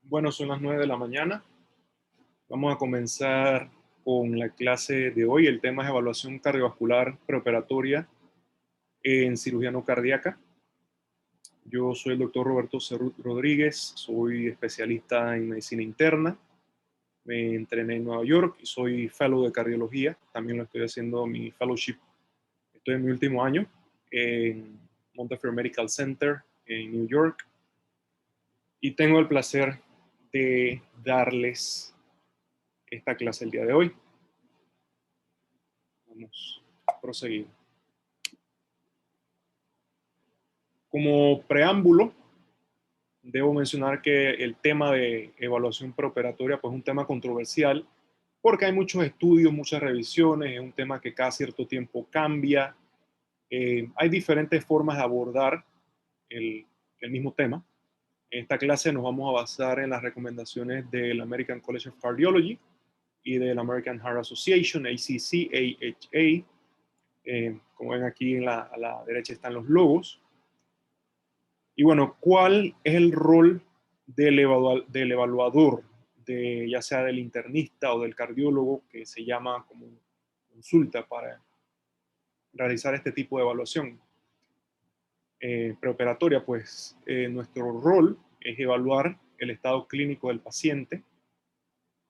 Bueno, son las 9 de la mañana. Vamos a comenzar con la clase de hoy. El tema es evaluación cardiovascular preoperatoria en cirugía no cardíaca. Yo soy el doctor Roberto Cerrut Rodríguez, soy especialista en medicina interna. Me entrené en Nueva York y soy fellow de cardiología. También lo estoy haciendo mi fellowship. Estoy en mi último año en Montefiore Medical Center en New York. Y tengo el placer de darles esta clase el día de hoy. Vamos a proseguir. Como preámbulo, debo mencionar que el tema de evaluación preoperatoria pues, es un tema controversial porque hay muchos estudios, muchas revisiones, es un tema que cada cierto tiempo cambia. Hay diferentes formas de abordar el mismo tema. En esta clase nos vamos a basar en las recomendaciones del American College of Cardiology y del American Heart Association, ACC, AHA. Como ven aquí a la derecha están los logos. Y bueno, ¿cuál es el rol del evaluador, ya sea del internista o del cardiólogo, que se llama como consulta para realizar este tipo de evaluación preoperatoria? Pues nuestro rol es evaluar el estado clínico del paciente,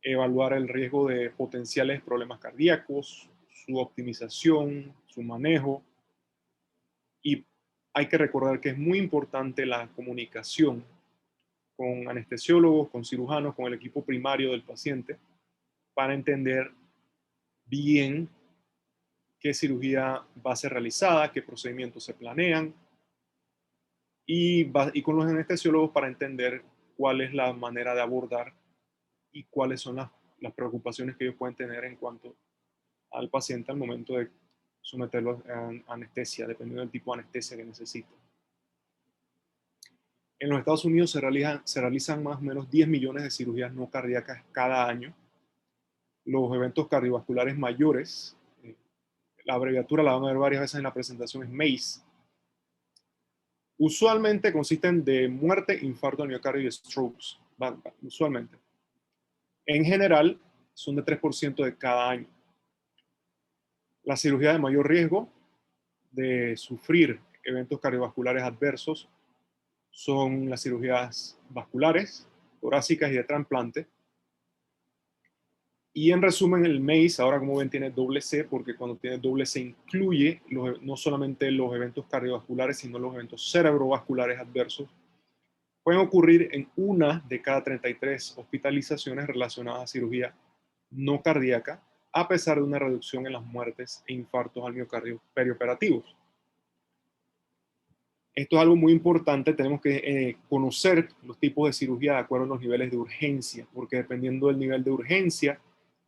evaluar el riesgo de potenciales problemas cardíacos, su optimización, su manejo. Y hay que recordar que es muy importante la comunicación con anestesiólogos, con cirujanos, con el equipo primario del paciente, para entender bien qué cirugía va a ser realizada, qué procedimientos se planean, y con los anestesiólogos para entender cuál es la manera de abordar y cuáles son las preocupaciones que ellos pueden tener en cuanto al paciente al momento de someterlo a anestesia, dependiendo del tipo de anestesia que necesite. En los Estados Unidos se realizan más o menos 10 millones de cirugías no cardíacas cada año. Los eventos cardiovasculares mayores, la abreviatura la van a ver varias veces en la presentación, es MACE. Usualmente consisten de muerte, infarto al miocardio y strokes, usualmente. En general, son de 3% de cada año. La cirugía de mayor riesgo de sufrir eventos cardiovasculares adversos son las cirugías vasculares, torácicas y de trasplante. Y en resumen, el MACE, ahora como ven, tiene doble C, porque cuando tiene doble C incluye no solamente los eventos cardiovasculares, sino los eventos cerebrovasculares adversos. Pueden ocurrir en una de cada 33 hospitalizaciones relacionadas a cirugía no cardíaca, a pesar de una reducción en las muertes e infartos al miocardio perioperativos. Esto es algo muy importante, tenemos que conocer los tipos de cirugía de acuerdo a los niveles de urgencia, porque dependiendo del nivel de urgencia,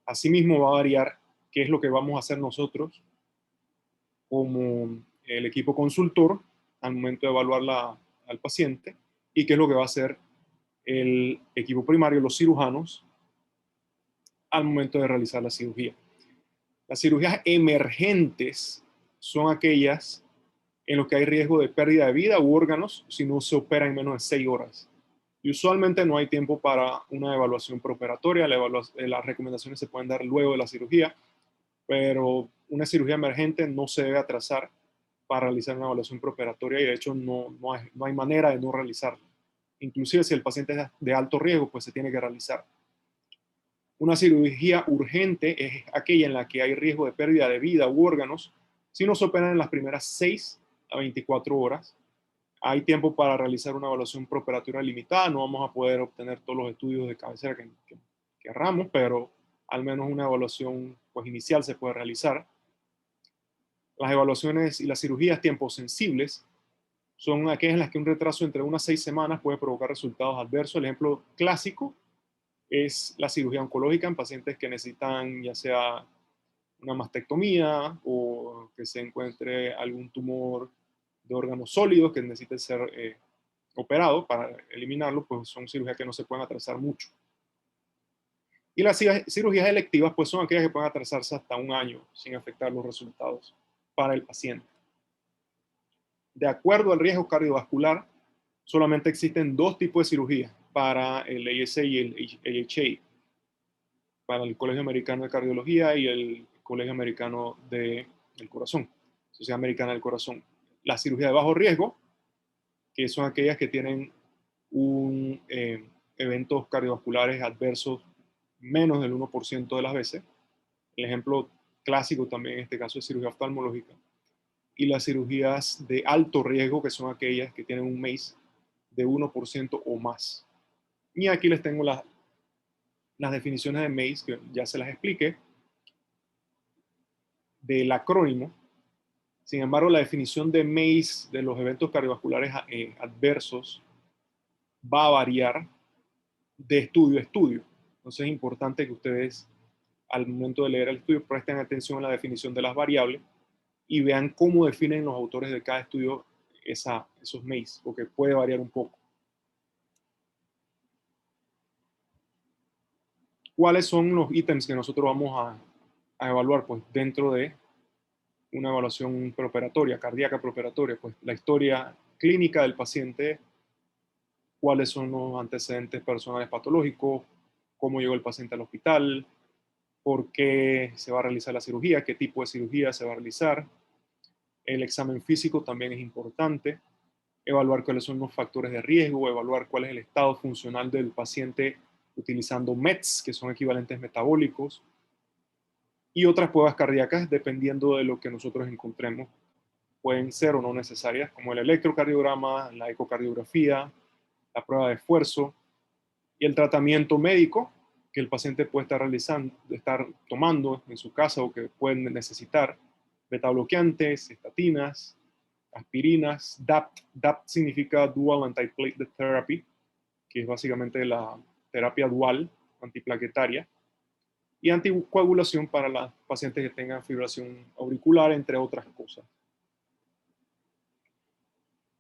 asimismo va a variar qué es lo que vamos a hacer nosotros como el equipo consultor al momento de evaluar al paciente y qué es lo que va a hacer el equipo primario, los cirujanos, al momento de realizar la cirugía. Las cirugías emergentes son aquellas en las que hay riesgo de pérdida de vida u órganos si no se opera en menos de 6 horas. Y usualmente no hay tiempo para una evaluación preoperatoria. Las recomendaciones se pueden dar luego de la cirugía, pero una cirugía emergente no se debe atrasar para realizar una evaluación preoperatoria y de hecho no hay manera de no realizarla. Inclusive si el paciente es de alto riesgo, pues se tiene que realizar. Una cirugía urgente es aquella en la que hay riesgo de pérdida de vida u órganos si no se operan en las primeras 6 a 24 horas. Hay tiempo para realizar una evaluación preoperatoria limitada. No vamos a poder obtener todos los estudios de cabecera que querramos, pero al menos una evaluación pues, inicial se puede realizar. Las evaluaciones y las cirugías tiempos sensibles son aquellas en las que un retraso entre unas 6 semanas puede provocar resultados adversos. El ejemplo clásico es la cirugía oncológica en pacientes que necesitan ya sea una mastectomía o que se encuentre algún tumor de órganos sólidos que necesite ser operado para eliminarlo, pues son cirugías que no se pueden atrasar mucho. Y las cirugías electivas pues son aquellas que pueden atrasarse hasta un año sin afectar los resultados para el paciente. De acuerdo al riesgo cardiovascular, solamente existen dos tipos de cirugía para el ASA y el AHA, para el Colegio Americano de Cardiología y el Colegio Americano del Corazón, Sociedad Americana del Corazón. La cirugía de bajo riesgo, que son aquellas que tienen eventos cardiovasculares adversos menos del 1% de las veces. El ejemplo clásico también en este caso es cirugía oftalmológica. Y las cirugías de alto riesgo, que son aquellas que tienen un MACE de 1% o más. Y aquí les tengo las definiciones de MACE, que ya se las expliqué, del acrónimo. Sin embargo, la definición de MACE de los eventos cardiovasculares adversos va a variar de estudio a estudio. Entonces es importante que ustedes, al momento de leer el estudio, presten atención a la definición de las variables y vean cómo definen los autores de cada estudio esos MACE, porque puede variar un poco. ¿Cuáles son los ítems que nosotros vamos a evaluar? Pues dentro de una evaluación preoperatoria, cardíaca preoperatoria, pues la historia clínica del paciente, cuáles son los antecedentes personales patológicos, cómo llegó el paciente al hospital, por qué se va a realizar la cirugía, qué tipo de cirugía se va a realizar. El examen físico también es importante, evaluar cuáles son los factores de riesgo, evaluar cuál es el estado funcional del paciente utilizando METs, que son equivalentes metabólicos, y otras pruebas cardíacas dependiendo de lo que nosotros encontremos. Pueden ser o no necesarias, como el electrocardiograma, la ecocardiografía, la prueba de esfuerzo y el tratamiento médico que el paciente puede estar realizando, estar tomando en su casa o que pueden necesitar, beta bloqueantes, estatinas, aspirinas, DAPT. DAPT significa Dual Antiplatelet Therapy, que es básicamente la terapia dual antiplaquetaria, y anticoagulación para las pacientes que tengan fibrilación auricular, entre otras cosas.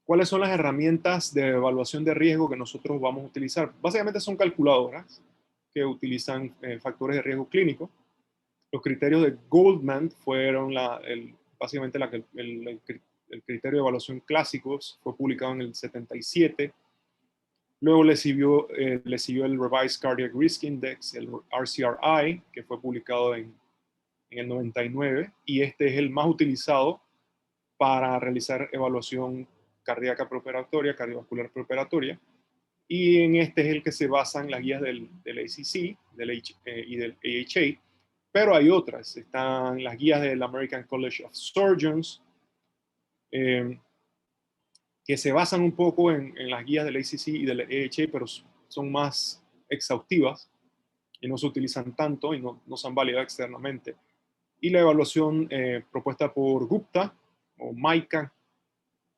¿Cuáles son las herramientas de evaluación de riesgo que nosotros vamos a utilizar? Básicamente son calculadoras que utilizan factores de riesgo clínico. Los criterios de Goldman fueron básicamente el criterio de evaluación clásicos, fue publicado en el 77. Luego le siguió el Revised Cardiac Risk Index, el RCRI, que fue publicado en el 99, y este es el más utilizado para realizar evaluación cardíaca preoperatoria, cardiovascular preoperatoria, y en este es el que se basan las guías del ACC y del AHA, pero hay otras, están las guías del American College of Surgeons, que se basan un poco en las guías del ACC y del AHA, pero son más exhaustivas y no se utilizan tanto y no se han validado externamente. Y la evaluación propuesta por Gupta o MAICA,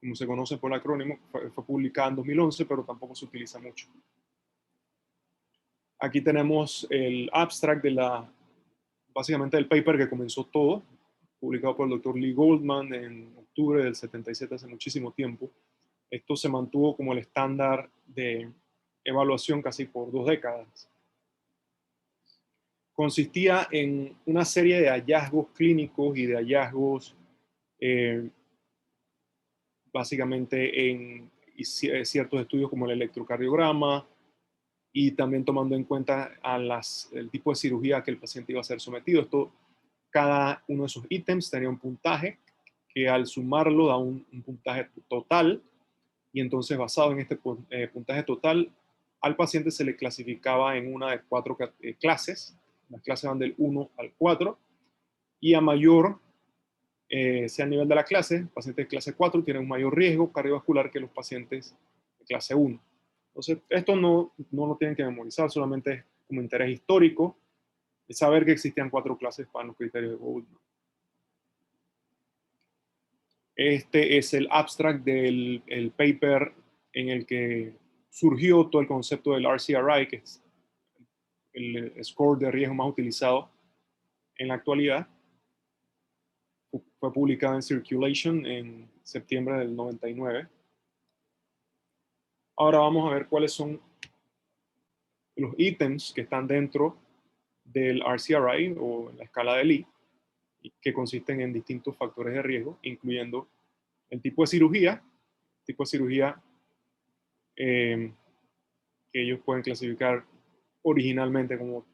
como se conoce por el acrónimo, fue publicada en 2011, pero tampoco se utiliza mucho. Aquí tenemos el abstract básicamente del paper que comenzó todo, publicado por el doctor Lee Goldman en octubre del 77, hace muchísimo tiempo. Esto se mantuvo como el estándar de evaluación casi por 2 décadas. Consistía en una serie de hallazgos clínicos y de hallazgos básicamente en ciertos estudios como el electrocardiograma y también tomando en cuenta el tipo de cirugía que el paciente iba a ser sometido. Cada uno de esos ítems tenía un puntaje que al sumarlo da un puntaje total, y entonces basado en este puntaje total al paciente se le clasificaba en una de 4 clases. Las clases van del 1 al 4 y a mayor sea el nivel de la clase, pacientes de clase 4 tienen un mayor riesgo cardiovascular que los pacientes de clase 1. Entonces, esto no lo tienen que memorizar, solamente es como interés histórico de saber que existían 4 clases para los criterios de Goldman. Este es el abstract del paper en el que surgió todo el concepto del RCRI, que es el score de riesgo más utilizado en la actualidad. Fue publicado en Circulation en septiembre del 99. Ahora vamos a ver cuáles son los ítems que están dentro del RCRI o la escala de Lee, que consisten en distintos factores de riesgo, incluyendo el tipo de cirugía que ellos pueden clasificar originalmente como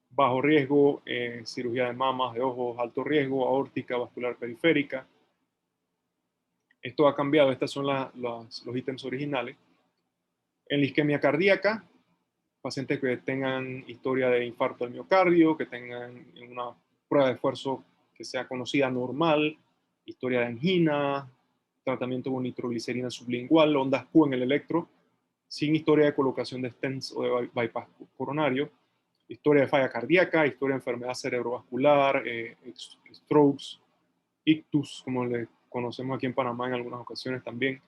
bajo riesgo, cirugía de mamas, de ojos, alto riesgo, aórtica, vascular periférica. Esto ha cambiado, estos son los ítems originales. En la isquemia cardíaca, pacientes que tengan historia de infarto del miocardio, que tengan una prueba de esfuerzo que sea conocida normal, historia de angina, tratamiento con nitroglicerina sublingual, ondas Q en el electro, sin historia de colocación de stents o de bypass coronario, historia de falla cardíaca, historia de enfermedad cerebrovascular, strokes, ictus, como le conocemos aquí en Panamá en algunas ocasiones también,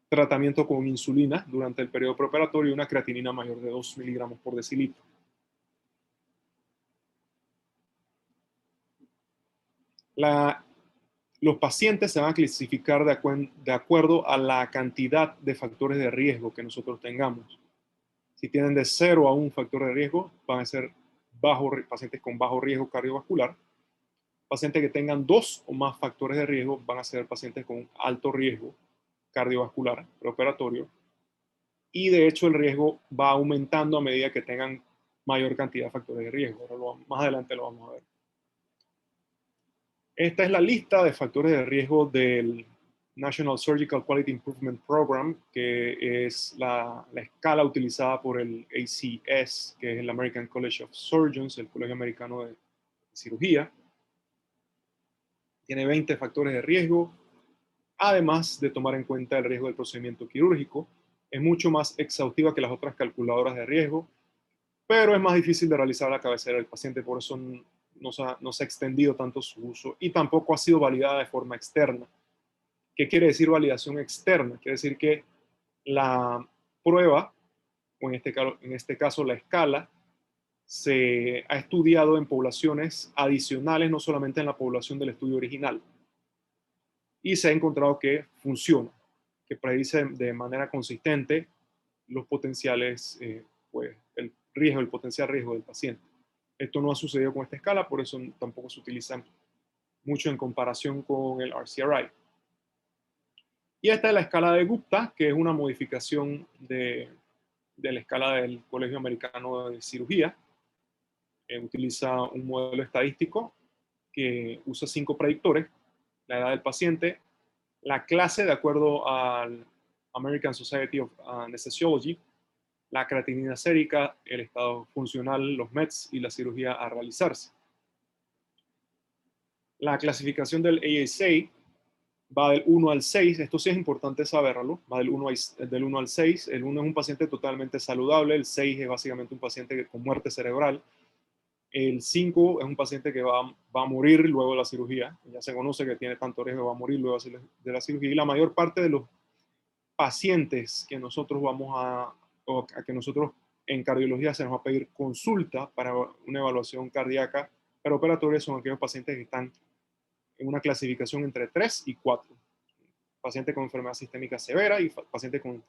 tratamiento con insulina durante el periodo preoperatorio y una creatinina mayor de 2 miligramos por decilitro. Los pacientes se van a clasificar de acuerdo a la cantidad de factores de riesgo que nosotros tengamos. Si tienen de 0 a 1 factor de riesgo, van a ser pacientes con bajo riesgo cardiovascular. Pacientes que tengan 2 o más factores de riesgo van a ser pacientes con alto riesgo cardiovascular preoperatorio. Y de hecho el riesgo va aumentando a medida que tengan mayor cantidad de factores de riesgo. Ahora más adelante lo vamos a ver. Esta es la lista de factores de riesgo del National Surgical Quality Improvement Program, que es la escala utilizada por el ACS, que es el American College of Surgeons, el Colegio Americano de Cirugía. Tiene 20 factores de riesgo, además de tomar en cuenta el riesgo del procedimiento quirúrgico. Es mucho más exhaustiva que las otras calculadoras de riesgo, pero es más difícil de realizar a la cabecera del paciente, por eso no se ha extendido tanto su uso y tampoco ha sido validada de forma externa. ¿Qué quiere decir validación externa? Quiere decir que la prueba, o en este caso la escala, se ha estudiado en poblaciones adicionales, no solamente en la población del estudio original. Y se ha encontrado que funciona, que predice de manera consistente los potenciales, pues, el potencial riesgo del paciente. Esto no ha sucedido con esta escala, por eso tampoco se utiliza mucho en comparación con el RCRI. Y esta es la escala de Gupta, que es una modificación de la escala del Colegio Americano de Cirugía. Utiliza un modelo estadístico que usa 5 predictores: la edad del paciente, la clase de acuerdo al American Society of Anesthesiology, la creatinina sérica, el estado funcional, los METs y la cirugía a realizarse. La clasificación del ASA va del 1 al 6, esto sí es importante saberlo, va del 1 al 6, el 1 es un paciente totalmente saludable, el 6 es básicamente un paciente con muerte cerebral, el 5 es un paciente que va a morir luego de la cirugía, ya se conoce que tiene tanto riesgo, va a morir luego de la cirugía, y la mayor parte de los pacientes que nosotros que nosotros en cardiología se nos va a pedir consulta para una evaluación cardíaca preoperatoria son aquellos pacientes que están en una clasificación entre 3 y 4. Paciente con enfermedad sistémica severa y paciente con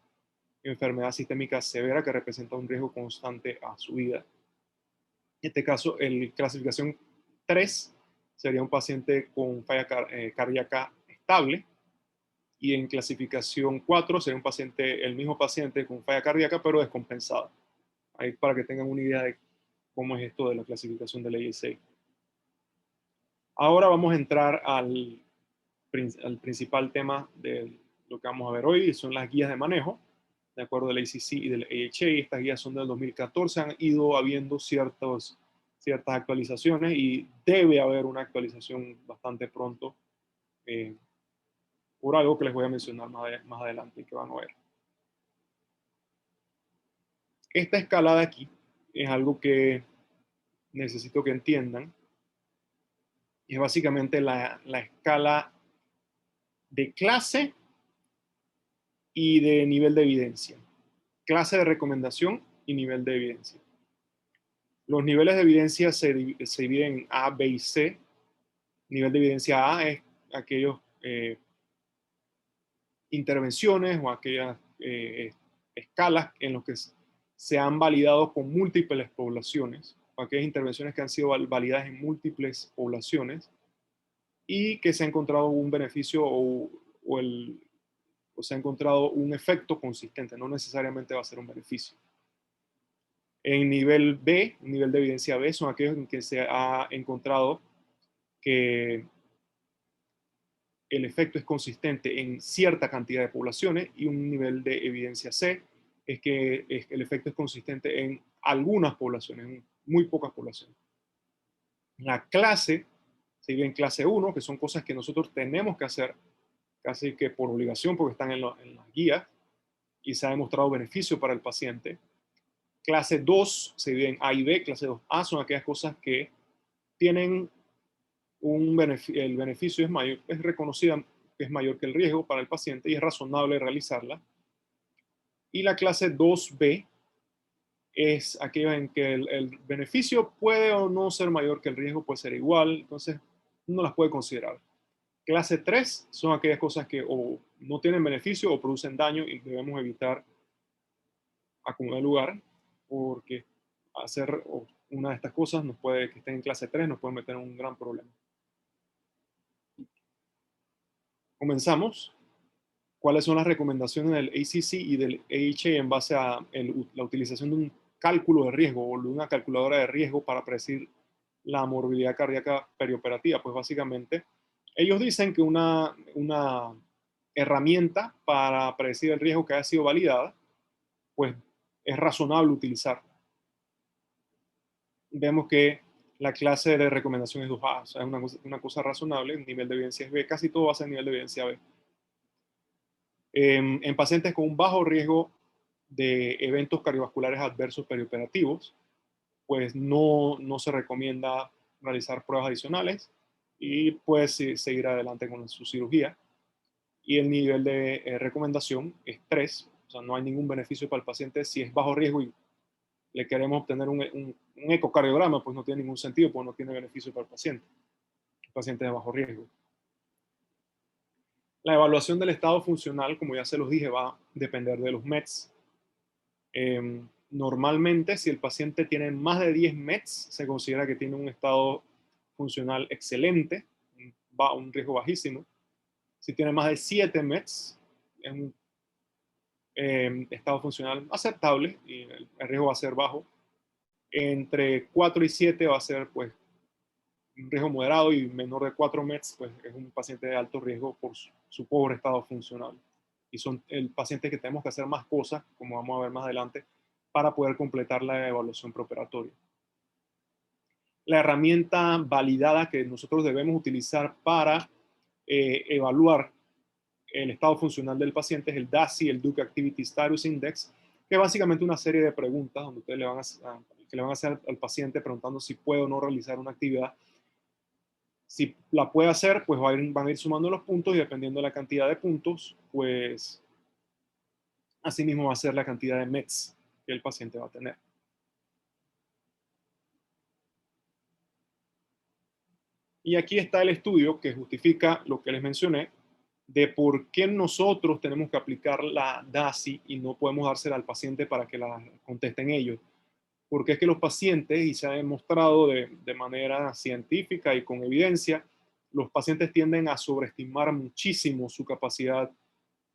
enfermedad sistémica severa que representa un riesgo constante a su vida. En este caso, el clasificación 3 sería un paciente con falla cardíaca estable, y en clasificación 4 sería el mismo paciente con falla cardíaca pero descompensada. Ahí para que tengan una idea de cómo es esto de la clasificación del ASA. Ahora vamos a entrar al principal tema de lo que vamos a ver hoy, y son las guías de manejo, de acuerdo al ACC y del AHA. Estas guías son del 2014, han ido habiendo ciertas actualizaciones y debe haber una actualización bastante pronto, por algo que les voy a mencionar más adelante y que van a ver. Esta escala de aquí es algo que necesito que entiendan. Es básicamente la escala de clase y de nivel de evidencia. Clase de recomendación y nivel de evidencia. Los niveles de evidencia se dividen en A, B y C. Nivel de evidencia A es aquellos intervenciones o aquellas escalas en las que se han validado con múltiples poblaciones, o aquellas intervenciones que han sido validadas en múltiples poblaciones y que se ha encontrado un beneficio o pues se ha encontrado un efecto consistente, no necesariamente va a ser un beneficio. En nivel B, nivel de evidencia B, son aquellos en que se ha encontrado que el efecto es consistente en cierta cantidad de poblaciones, y un nivel de evidencia C es que el efecto es consistente en algunas poblaciones, en muy pocas poblaciones. La clase se vive en clase 1, que son cosas que nosotros tenemos que hacer casi que por obligación porque están en las guías y se ha demostrado beneficio para el paciente. Clase 2 se divide en A y B. Clase 2A son aquellas cosas que tienen el beneficio es mayor, es reconocida que es mayor que el riesgo para el paciente y es razonable realizarla. Y la clase 2B es aquella en que el beneficio puede o no ser mayor que el riesgo, puede ser igual, entonces no las puede considerar. Clase 3 son aquellas cosas que o no tienen beneficio o producen daño y debemos evitar acumular lugar, porque hacer una de estas cosas nos puede, que estén en clase 3, nos puede meter en un gran problema. Comenzamos. ¿Cuáles son las recomendaciones del ACC y del AHA en base a la utilización de un cálculo de riesgo o de una calculadora de riesgo para predecir la morbilidad cardíaca perioperativa? Pues básicamente, ellos dicen que una herramienta para predecir el riesgo que haya sido validada, pues es razonable utilizar. Vemos que la clase de recomendación es 2A, o sea, es una cosa razonable, el nivel de evidencia es B, casi todo va a ser nivel de evidencia B. En pacientes con un bajo riesgo de eventos cardiovasculares adversos perioperativos, pues no se recomienda realizar pruebas adicionales y pues seguir adelante con su cirugía. Y el nivel de recomendación es 3, o sea, no hay ningún beneficio para el paciente si es bajo riesgo y le queremos obtener un ecocardiograma, pues no tiene ningún sentido, pues no tiene beneficio para el paciente de bajo riesgo. La evaluación del estado funcional, como ya se los dije, va a depender de los METs. Normalmente, si el paciente tiene más de 10 METs, se considera que tiene un estado funcional excelente, un riesgo bajísimo. Si tiene más de 7 METs, es un estado funcional aceptable y el riesgo va a ser bajo. Entre 4 y 7 va a ser pues un riesgo moderado, y menor de 4 METs pues es un paciente de alto riesgo por su pobre estado funcional. Y son el paciente que tenemos que hacer más cosas, como vamos a ver más adelante, para poder completar la evaluación preoperatoria. La herramienta validada que nosotros debemos utilizar para evaluar el estado funcional del paciente es el DASI, el Duke Activity Status Index, que es básicamente una serie de preguntas donde ustedes le van a hacer al paciente preguntando si puede o no realizar una actividad. Si la puede hacer, pues van a ir sumando los puntos, y dependiendo de la cantidad de puntos, pues asimismo va a ser la cantidad de METs que el paciente va a tener. Y aquí está el estudio que justifica lo que les mencioné de por qué nosotros tenemos que aplicar la DASI y no podemos dársela al paciente para que la contesten ellos. Porque es que los pacientes, y se ha demostrado de manera científica y con evidencia, los pacientes tienden a sobreestimar muchísimo su capacidad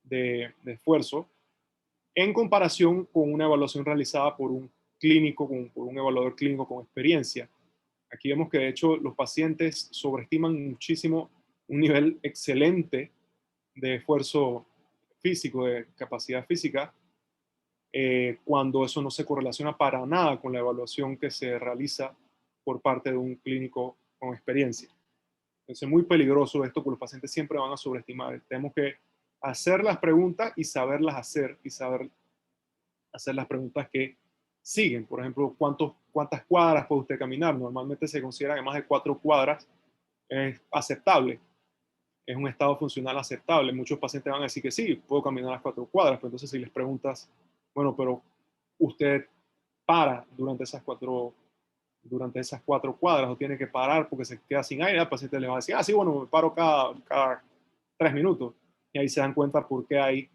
de esfuerzo en comparación con una evaluación realizada por un clínico, por un evaluador clínico con experiencia. Aquí vemos que de hecho los pacientes sobreestiman muchísimo un nivel excelente de esfuerzo físico, de capacidad física, cuando eso no se correlaciona para nada con la evaluación que se realiza por parte de un clínico con experiencia. Entonces es muy peligroso esto, porque los pacientes siempre van a sobreestimar. Tenemos que hacer las preguntas y saberlas hacer, y saber hacer las preguntas que siguen. Por ejemplo, ¿cuántas cuadras puede usted caminar? Normalmente se considera que más de 4 cuadras es aceptable, es un estado funcional aceptable. Muchos pacientes van a decir que sí, puedo caminar las 4 cuadras, pero entonces si les preguntas, bueno, pero usted para durante esas 4 cuadras, o tiene que parar porque se queda sin aire, el paciente le va a decir, sí, bueno, me paro cada 3 minutos. Y ahí se dan cuenta por qué hay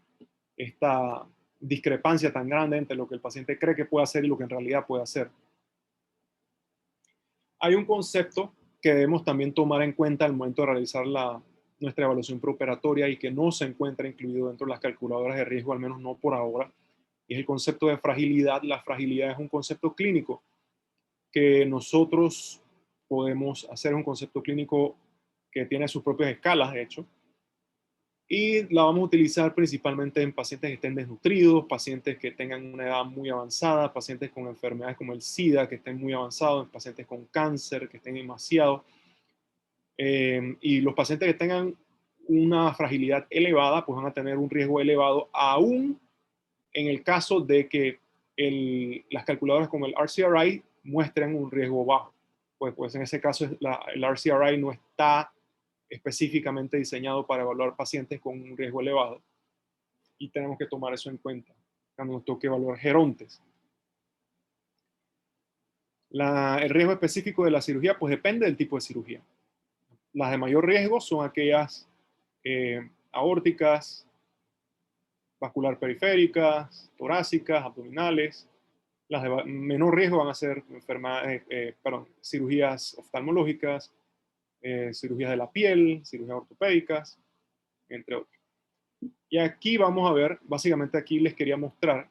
esta discrepancia tan grande entre lo que el paciente cree que puede hacer y lo que en realidad puede hacer. Hay un concepto que debemos también tomar en cuenta al momento de realizar la nuestra evaluación preoperatoria y que no se encuentra incluido dentro de las calculadoras de riesgo, al menos no por ahora, y es el concepto de fragilidad. La fragilidad es un concepto clínico que nosotros podemos hacer, un concepto clínico que tiene sus propias escalas, de hecho, y la vamos a utilizar principalmente en pacientes que estén desnutridos, pacientes que tengan una edad muy avanzada, pacientes con enfermedades como el SIDA que estén muy avanzados, pacientes con cáncer que estén demasiado, y los pacientes que tengan una fragilidad elevada, pues van a tener un riesgo elevado, aún en el caso de que las calculadoras como el RCRI muestren un riesgo bajo. Pues en ese caso el RCRI no está específicamente diseñado para evaluar pacientes con un riesgo elevado y tenemos que tomar eso en cuenta cuando nos toque evaluar gerontes. El riesgo específico de la cirugía pues depende del tipo de cirugía. Las de mayor riesgo son aquellas aórticas, vascular periféricas, torácicas, abdominales. Las de menor riesgo van a ser cirugías oftalmológicas, cirugías de la piel, cirugías ortopédicas, entre otros. Y aquí vamos a ver, básicamente aquí les quería mostrar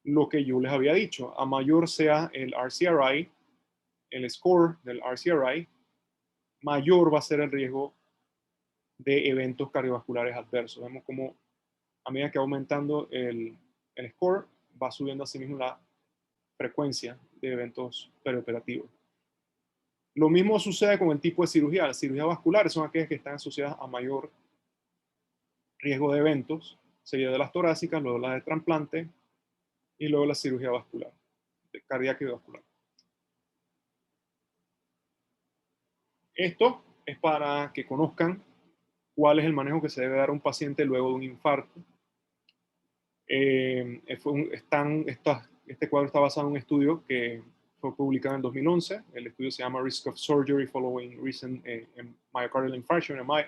lo que yo les había dicho. A mayor sea el RCRI, el score del RCRI, mayor va a ser el riesgo de eventos cardiovasculares adversos. Vemos como a medida que va aumentando el score, va subiendo así mismo la frecuencia de eventos perioperativos. Lo mismo sucede con el tipo de cirugía. Las cirugías vasculares son aquellas que están asociadas a mayor riesgo de eventos, seguidas de las torácicas, luego las de trasplante y luego la cirugía vascular, cardíaca y vascular. Esto es para que conozcan cuál es el manejo que se debe dar a un paciente luego de un infarto. Este cuadro está basado en un estudio que fue publicado en 2011. El estudio se llama Risk of Surgery Following Recent Myocardial Infarction, MI.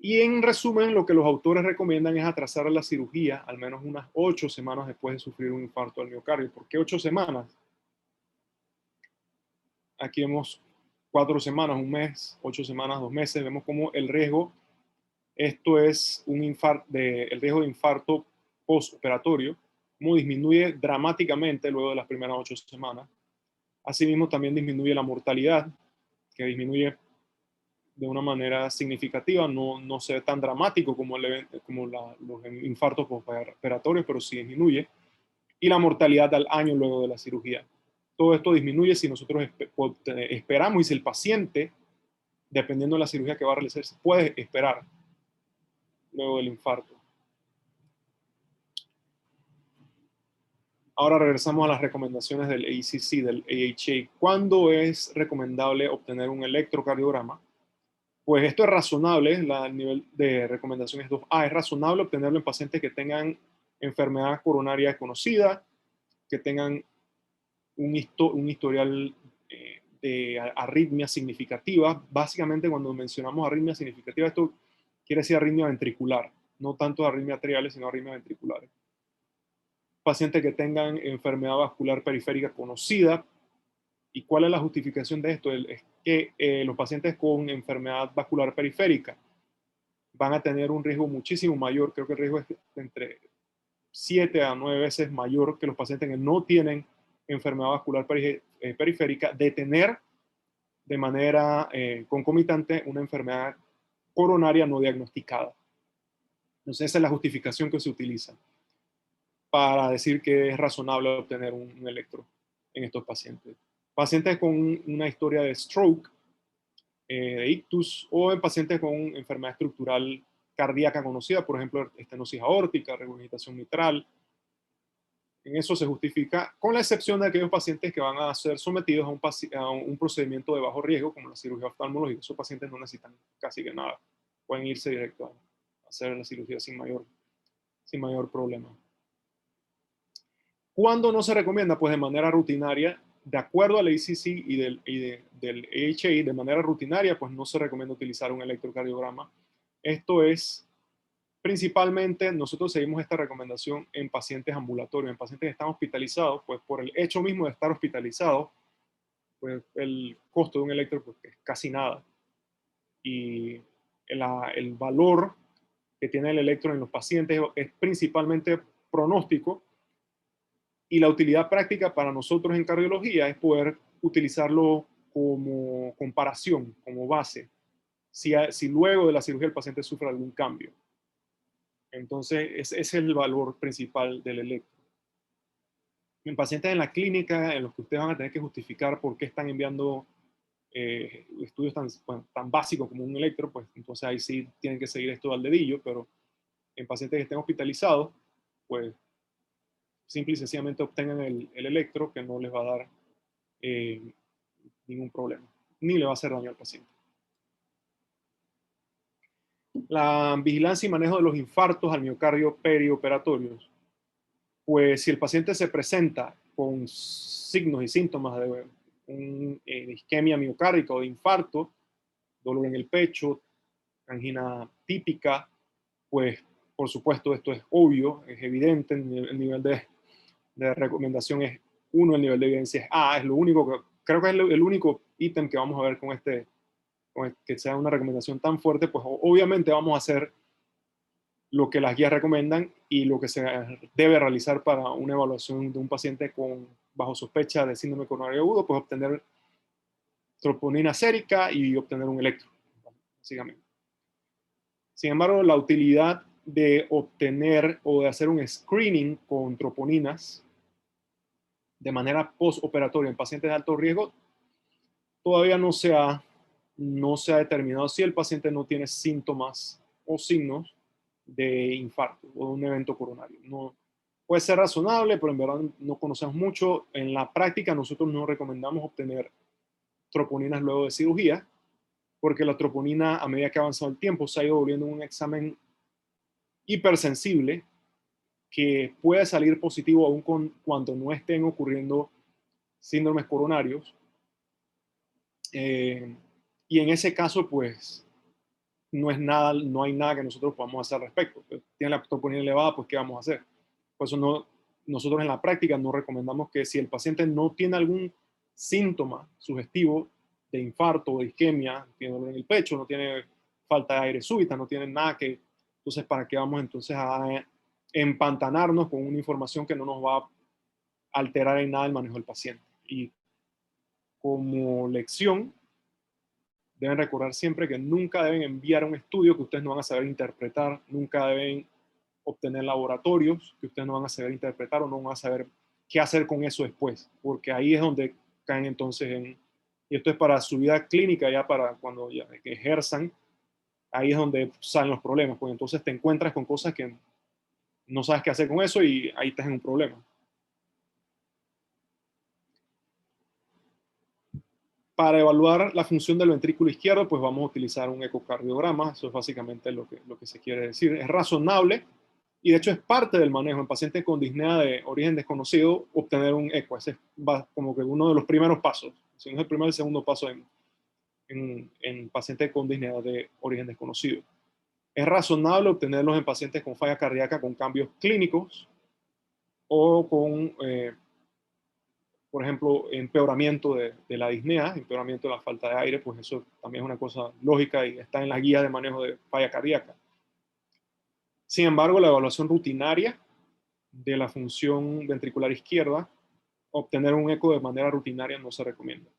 Y en resumen, lo que los autores recomiendan es atrasar la cirugía al menos unas 8 semanas después de sufrir un infarto al miocardio. ¿Por qué 8 semanas? Aquí vemos 4 semanas, un mes, 8 semanas, 2 meses. Vemos como el riesgo, esto es el riesgo de infarto postoperatorio, como disminuye dramáticamente luego de las primeras 8 semanas. Asimismo, también disminuye la mortalidad, que disminuye de una manera significativa, no se ve tan dramático como los infartos postoperatorios, pero sí disminuye. Y la mortalidad al año luego de la cirugía. Todo esto disminuye si nosotros esperamos y si el paciente, dependiendo de la cirugía que va a realizar, puede esperar luego del infarto. Ahora regresamos a las recomendaciones del ACC, del AHA. ¿Cuándo es recomendable obtener un electrocardiograma? Pues esto es razonable, el nivel de recomendación es 2A, es razonable obtenerlo en pacientes que tengan enfermedad coronaria conocida, que tengan un historial de arritmia significativa. Básicamente cuando mencionamos arritmia significativa, esto quiere decir arritmia ventricular, no tanto arritmia atriales, sino arritmia ventriculares. Pacientes que tengan enfermedad vascular periférica conocida. ¿Y cuál es la justificación de esto? Es que los pacientes con enfermedad vascular periférica van a tener un riesgo muchísimo mayor, creo que el riesgo es entre 7 a 9 veces mayor que los pacientes que no tienen enfermedad vascular periférica, de tener de manera concomitante una enfermedad coronaria no diagnosticada. Entonces esa es la justificación que se utiliza para decir que es razonable obtener un electro en estos pacientes. Pacientes con una historia de stroke, de ictus, o en pacientes con enfermedad estructural cardíaca conocida, por ejemplo, estenosis aórtica, regurgitación mitral. En eso se justifica, con la excepción de aquellos pacientes que van a ser sometidos a un procedimiento de bajo riesgo, como la cirugía oftalmológica. Esos pacientes no necesitan casi que nada. Pueden irse directo a hacer la cirugía sin mayor problema. ¿Cuándo no se recomienda? Pues de manera rutinaria, de acuerdo al ACC y del AHA, de manera rutinaria, pues no se recomienda utilizar un electrocardiograma. Esto es, principalmente, nosotros seguimos esta recomendación en pacientes ambulatorios, en pacientes que están hospitalizados, pues por el hecho mismo de estar hospitalizados, pues el costo de un electro pues, es casi nada. y el valor que tiene el electro en los pacientes es principalmente pronóstico, y la utilidad práctica para nosotros en cardiología es poder utilizarlo como comparación, como base, si luego de la cirugía el paciente sufre algún cambio. Entonces, ese es el valor principal del electro. En pacientes en la clínica, en los que ustedes van a tener que justificar por qué están enviando estudios tan básicos como un electro, pues entonces ahí sí tienen que seguir esto al dedillo, pero en pacientes que estén hospitalizados, pues simple y sencillamente obtengan el electro, que no les va a dar eh, ningún problema, ni le va a hacer daño al paciente. La vigilancia y manejo de los infartos al miocardio perioperatorios. Pues si el paciente se presenta con signos y síntomas de isquemia miocárdica o de infarto, dolor en el pecho, angina típica, pues por supuesto esto es obvio, es evidente, el nivel de recomendación es 1, el nivel de evidencia es A, es lo único que, creo que es el único ítem que vamos a ver con que sea una recomendación tan fuerte, pues obviamente vamos a hacer lo que las guías recomiendan y lo que se debe realizar para una evaluación de un paciente bajo sospecha de síndrome coronario agudo, pues obtener troponina sérica y obtener un electro, básicamente. Sin embargo, la utilidad de obtener o de hacer un screening con troponinas de manera postoperatoria en pacientes de alto riesgo todavía no se ha determinado si el paciente no tiene síntomas o signos de infarto o de un evento coronario. No, puede ser razonable, pero en verdad no conocemos mucho. En la práctica nosotros no recomendamos obtener troponinas luego de cirugía, porque la troponina, a medida que ha avanzado el tiempo, se ha ido volviendo un examen hipersensible que puede salir positivo aún cuando no estén ocurriendo síndromes coronarios. Y en ese caso, pues, no hay nada que nosotros podamos hacer al respecto. Tiene la troponina elevada, pues, ¿qué vamos a hacer? Por eso nosotros en la práctica no recomendamos que si el paciente no tiene algún síntoma sugestivo de infarto o de isquemia, tiene dolor en el pecho, no tiene falta de aire súbita, no tiene nada que, entonces, ¿para qué vamos entonces a empantanarnos con una información que no nos va a alterar en nada el manejo del paciente? Y como lección, deben recordar siempre que nunca deben enviar un estudio que ustedes no van a saber interpretar, nunca deben obtener laboratorios que ustedes no van a saber interpretar o no van a saber qué hacer con eso después, porque ahí es donde caen entonces y esto es para su vida clínica, ya para cuando ya ejerzan, ahí es donde salen los problemas, porque entonces te encuentras con cosas que no sabes qué hacer con eso y ahí estás en un problema. Para evaluar la función del ventrículo izquierdo, pues vamos a utilizar un ecocardiograma. Eso es básicamente lo que se quiere decir. Es razonable y de hecho es parte del manejo en pacientes con disnea de origen desconocido obtener un eco. Ese es como que uno de los primeros pasos. Si no es el primer, el segundo paso en pacientes con disnea de origen desconocido. Es razonable obtenerlos en pacientes con falla cardíaca con cambios clínicos o con por ejemplo, empeoramiento de la disnea, empeoramiento de la falta de aire, pues eso también es una cosa lógica y está en la guía de manejo de falla cardíaca. Sin embargo, la evaluación rutinaria de la función ventricular izquierda, obtener un eco de manera rutinaria no se recomienda.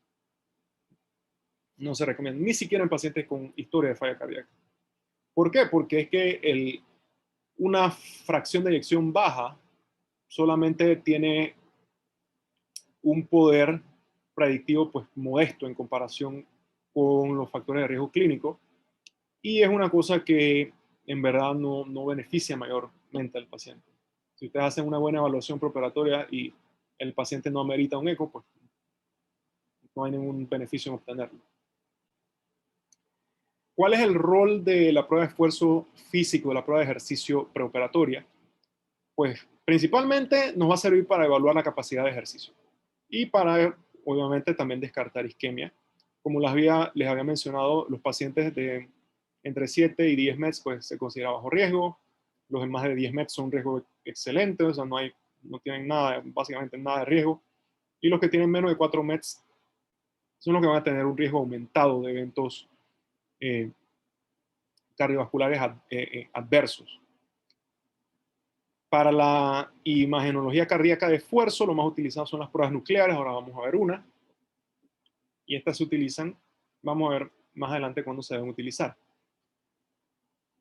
No se recomienda, ni siquiera en pacientes con historia de falla cardíaca. ¿Por qué? Porque es que una fracción de eyección baja solamente tiene un poder predictivo pues modesto en comparación con los factores de riesgo clínico y es una cosa que en verdad no beneficia mayormente al paciente. Si ustedes hacen una buena evaluación preoperatoria y el paciente no amerita un eco, pues no hay ningún beneficio en obtenerlo. ¿Cuál es el rol de la prueba de esfuerzo físico, de la prueba de ejercicio preoperatoria? Pues principalmente nos va a servir para evaluar la capacidad de ejercicio y para, obviamente, también descartar isquemia. Como les había mencionado, los pacientes de entre 7 y 10 METs pues, se considera bajo riesgo. Los de más de 10 METs son un riesgo excelente, o sea, no tienen nada, básicamente nada de riesgo. Y los que tienen menos de 4 METs son los que van a tener un riesgo aumentado de eventos cardiovasculares adversos. Para la imagenología cardíaca de esfuerzo, lo más utilizado son las pruebas nucleares. Ahora vamos a ver una. Y estas se utilizan, vamos a ver más adelante cuándo se deben utilizar.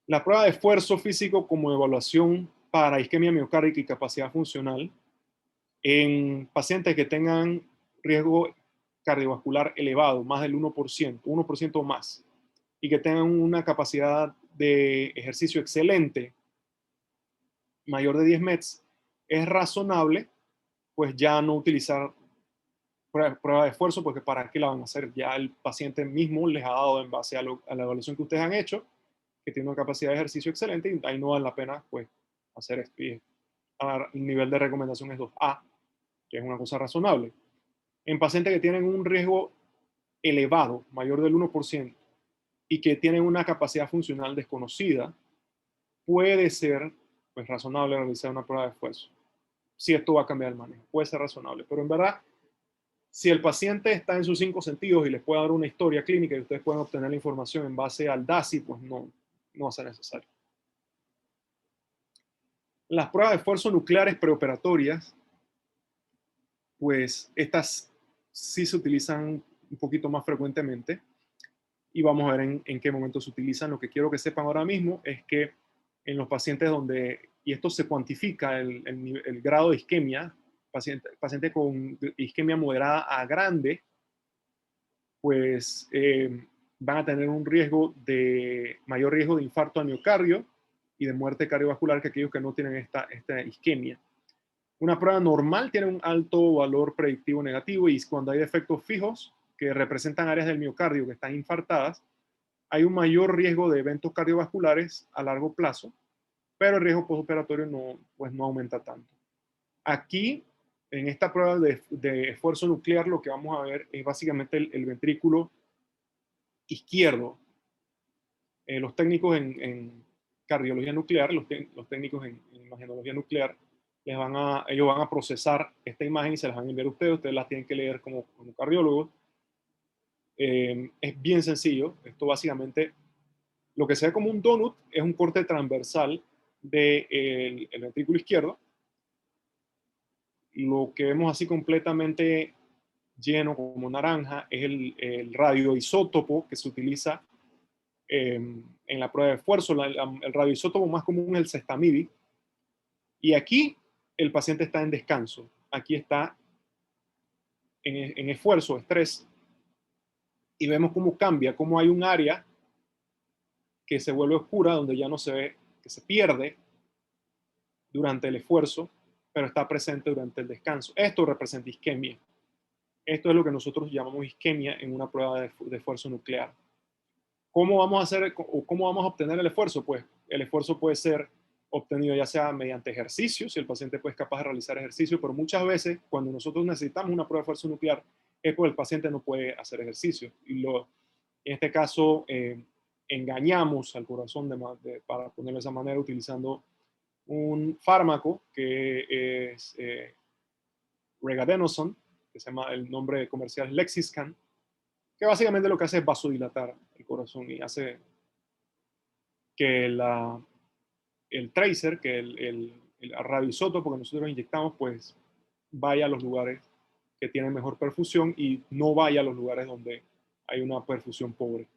La prueba de esfuerzo físico como evaluación para isquemia miocárdica y capacidad funcional en pacientes que tengan riesgo cardiovascular elevado, más del 1% o más, y que tengan una capacidad de ejercicio excelente, mayor de 10 METs, es razonable pues ya no utilizar prueba de esfuerzo, porque para qué la van a hacer, ya el paciente mismo les ha dado en base a la evaluación que ustedes han hecho, que tiene una capacidad de ejercicio excelente, y ahí no vale la pena pues hacer esto. Y el nivel de recomendación es 2A, que es una cosa razonable. En pacientes que tienen un riesgo elevado, mayor del 1%, y que tienen una capacidad funcional desconocida, puede ser pues razonable realizar una prueba de esfuerzo. Si esto va a cambiar el manejo, puede ser razonable, pero en verdad, si el paciente está en sus 5 sentidos y les puede dar una historia clínica y ustedes pueden obtener la información en base al DASI, pues no va a ser necesario. Las pruebas de esfuerzo nucleares preoperatorias, pues estas sí se utilizan un poquito más frecuentemente y vamos a ver en qué momento se utilizan. Lo que quiero que sepan ahora mismo es que en los pacientes donde, y esto se cuantifica, el grado de isquemia, paciente con isquemia moderada a grande, pues van a tener un mayor riesgo de infarto al miocardio y de muerte cardiovascular que aquellos que no tienen esta isquemia. Una prueba normal tiene un alto valor predictivo negativo, y cuando hay defectos fijos que representan áreas del miocardio que están infartadas, hay un mayor riesgo de eventos cardiovasculares a largo plazo, pero el riesgo postoperatorio no aumenta tanto. Aquí, en esta prueba de esfuerzo nuclear, lo que vamos a ver es básicamente el ventrículo izquierdo. Los técnicos en cardiología nuclear, los técnicos en imagenología nuclear, ellos van a procesar esta imagen y se las van a enviar a ustedes las tienen que leer como cardiólogos. Es bien sencillo. Esto básicamente, lo que se ve como un donut es un corte transversal del ventrículo izquierdo. Lo que vemos así completamente lleno como naranja es el radioisótopo que se utiliza en la prueba de esfuerzo. El radioisótopo más común es el Cestamidi. Y aquí el paciente está en descanso. Aquí está en esfuerzo, estrés. Y vemos cómo cambia, cómo hay un área que se vuelve oscura, donde ya no se ve, que se pierde durante el esfuerzo, pero está presente durante el descanso. Esto representa isquemia. Esto es lo que nosotros llamamos isquemia en una prueba de esfuerzo nuclear. ¿Cómo vamos a hacer o cómo vamos a obtener el esfuerzo? Pues el esfuerzo puede ser obtenido ya sea mediante ejercicio, si el paciente pues, es capaz de realizar ejercicio, pero muchas veces cuando nosotros necesitamos una prueba de esfuerzo nuclear es porque el paciente no puede hacer ejercicio. En este caso, engañamos al corazón para ponerlo de esa manera, utilizando un fármaco que es regadenoson, que se llama, el nombre comercial Lexiscan, que básicamente lo que hace es vasodilatar el corazón y hace que el tracer, que el radioisótopo que nosotros inyectamos, pues vaya a los lugares que tienen mejor perfusión y no vaya a los lugares donde hay una perfusión pobre.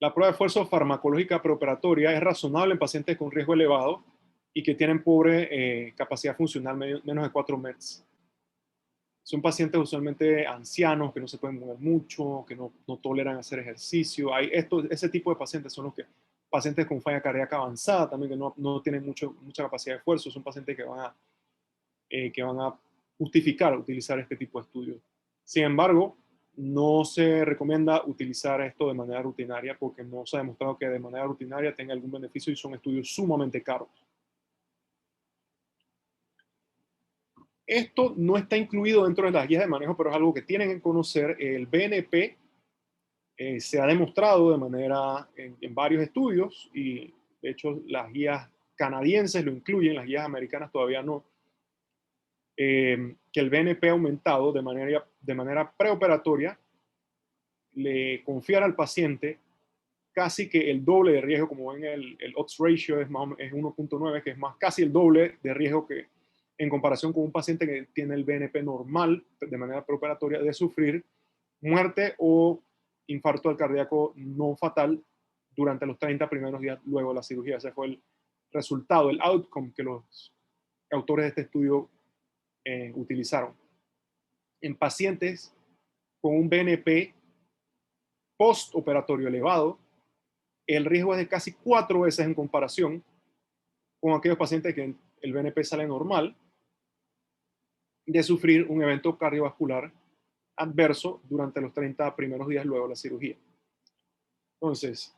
La prueba de esfuerzo farmacológica preoperatoria es razonable en pacientes con riesgo elevado y que tienen pobre capacidad funcional, menos de 4 METs. Son pacientes usualmente ancianos que no se pueden mover mucho, que no toleran hacer ejercicio. Ese tipo de pacientes son los pacientes con falla cardíaca avanzada también, que no tienen mucha capacidad de esfuerzo. Son pacientes que van a justificar utilizar este tipo de estudios. Sin embargo, no se recomienda utilizar esto de manera rutinaria porque no se ha demostrado que de manera rutinaria tenga algún beneficio y son estudios sumamente caros. Esto no está incluido dentro de las guías de manejo, pero es algo que tienen que conocer. El BNP se ha demostrado de manera en varios estudios y de hecho las guías canadienses lo incluyen, las guías americanas todavía no, que el BNP aumentado de manera preoperatoria le confiara al paciente casi que el doble de riesgo, como ven el odds ratio es 1.9, que es más casi el doble de riesgo que en comparación con un paciente que tiene el BNP normal de manera preoperatoria de sufrir muerte o infarto al cardíaco no fatal durante los 30 primeros días luego de la cirugía. Ese fue el resultado, el outcome que los autores de este estudio utilizaron. En pacientes con un BNP postoperatorio elevado, el riesgo es de casi 4 veces en comparación con aquellos pacientes que el BNP sale normal de sufrir un evento cardiovascular adverso durante los 30 primeros días luego de la cirugía. Entonces,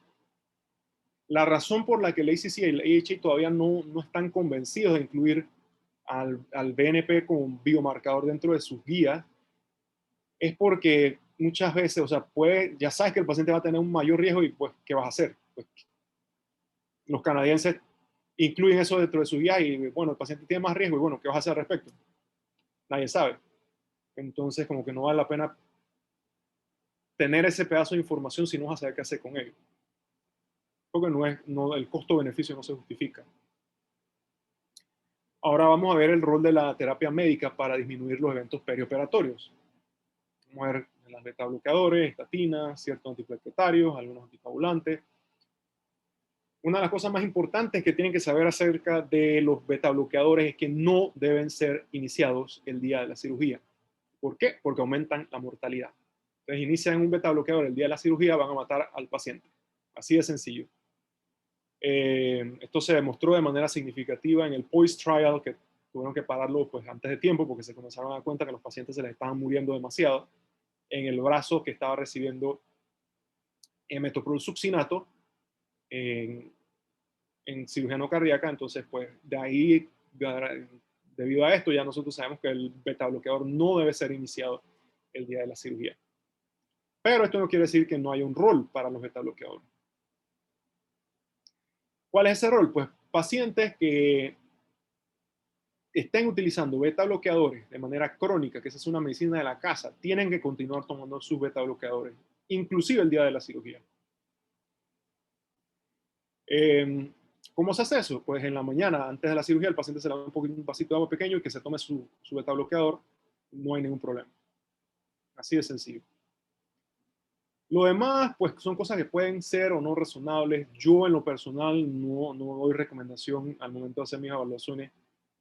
la razón por la que el ACC y el AHA todavía no están convencidos de incluir al BNP como biomarcador dentro de sus guías es porque muchas veces, o sea, ya sabes que el paciente va a tener un mayor riesgo y pues, ¿qué vas a hacer? Pues, los canadienses incluyen eso dentro de su guía y, bueno, el paciente tiene más riesgo y, bueno, ¿qué vas a hacer al respecto? Nadie sabe. Entonces, como que no vale la pena tener ese pedazo de información si no vas a saber qué hacer con ello. Porque el costo-beneficio no se justifica. Ahora vamos a ver el rol de la terapia médica para disminuir los eventos perioperatorios. Vamos a ver las beta-bloqueadores, estatinas, ciertos antiplaquetarios, algunos anticoagulantes. Una de las cosas más importantes que tienen que saber acerca de los beta-bloqueadores es que no deben ser iniciados el día de la cirugía. ¿Por qué? Porque aumentan la mortalidad. Entonces, inician un beta-bloqueador el día de la cirugía, van a matar al paciente. Así de sencillo. Esto se demostró de manera significativa en el POISE trial, que tuvieron que pararlo pues, antes de tiempo porque se comenzaron a dar cuenta que los pacientes se les estaban muriendo demasiado en el brazo que estaba recibiendo metoprolol succinato en cirugía no cardíaca. Entonces, pues de ahí, debido a esto, ya nosotros sabemos que el beta bloqueador no debe ser iniciado el día de la cirugía. Pero esto no quiere decir que no haya un rol para los beta bloqueadores. ¿Cuál es ese rol? Pues pacientes que estén utilizando beta bloqueadores de manera crónica, que esa es una medicina de la casa, tienen que continuar tomando sus beta bloqueadores, inclusive el día de la cirugía. ¿Cómo se hace eso? Pues en la mañana, antes de la cirugía, el paciente se le da un vasito de agua pequeño y que se tome su beta bloqueador, no hay ningún problema. Así de sencillo. Lo demás, pues son cosas que pueden ser o no razonables. Yo en lo personal no doy recomendación al momento de hacer mis evaluaciones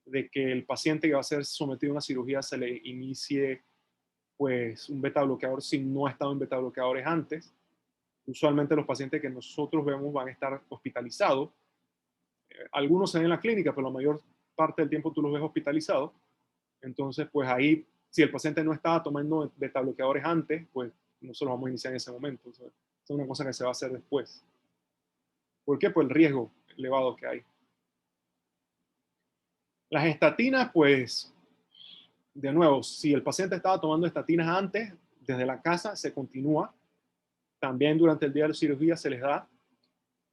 de que el paciente que va a ser sometido a una cirugía se le inicie pues un beta bloqueador si no ha estado en beta bloqueadores antes. Usualmente los pacientes que nosotros vemos van a estar hospitalizados. Algunos se ven en la clínica, pero la mayor parte del tiempo tú los ves hospitalizados. Entonces, pues ahí, si el paciente no estaba tomando beta bloqueadores antes, pues nosotros vamos a iniciar en ese momento. Entonces, es una cosa que se va a hacer después. ¿Por qué? Por el riesgo elevado que hay. Las estatinas, pues, de nuevo, si el paciente estaba tomando estatinas antes, desde la casa se continúa. También durante el día de la cirugía se les da.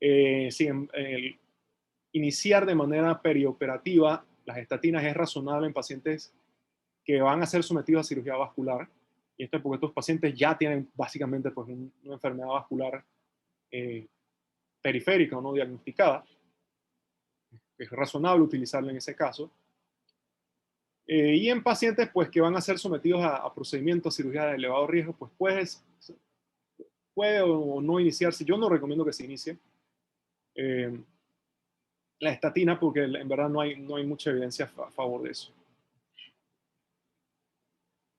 Si iniciar de manera perioperativa las estatinas es razonable en pacientes que van a ser sometidos a cirugía vascular. Y esto es porque estos pacientes ya tienen básicamente pues, una enfermedad vascular periférica o no diagnosticada. Es razonable utilizarla en ese caso. Y en pacientes pues, que van a ser sometidos a procedimientos, cirugía de elevado riesgo, pues puede o no iniciarse. Yo no recomiendo que se inicie la estatina porque en verdad no hay mucha evidencia a favor de eso.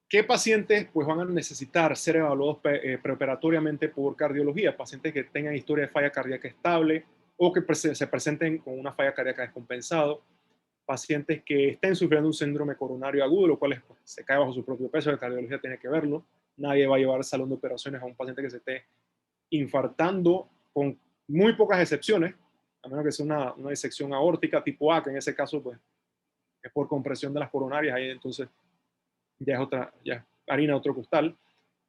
¿Qué pacientes pues, van a necesitar ser evaluados preoperatoriamente por cardiología? Pacientes que tengan historia de falla cardíaca estable o que se presenten con una falla cardíaca descompensada. Pacientes que estén sufriendo un síndrome coronario agudo, lo cual pues, se cae bajo su propio peso, la cardiología tiene que verlo. Nadie va a llevar al salón de operaciones a un paciente que se esté infartando, con muy pocas excepciones, a menos que sea una disección aórtica tipo A, que en ese caso pues, es por compresión de las coronarias, ahí entonces ya es harina otro costal.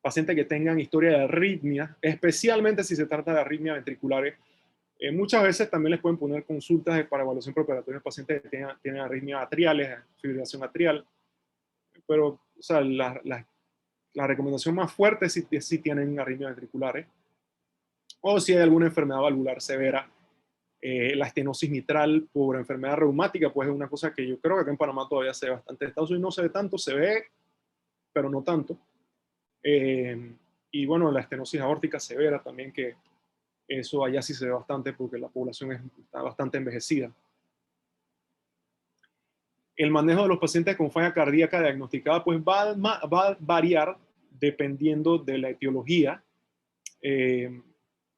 Pacientes que tengan historia de arritmia, especialmente si se trata de arritmias ventriculares. Muchas veces también les pueden poner consultas para evaluación preoperatoria de pacientes que tienen arritmias atriales, fibrilación atrial. pero o sea, la recomendación más fuerte es si tienen arritmias ventriculares o si hay alguna enfermedad valvular severa. La estenosis mitral por enfermedad reumática, pues es una cosa que yo creo que acá en Panamá todavía se ve bastante. En Estados Unidos no se ve tanto, se ve, pero no tanto. Y bueno, la estenosis aórtica severa también, que eso allá sí se ve bastante porque la población está bastante envejecida. El manejo de los pacientes con falla cardíaca diagnosticada pues va a variar dependiendo de la etiología.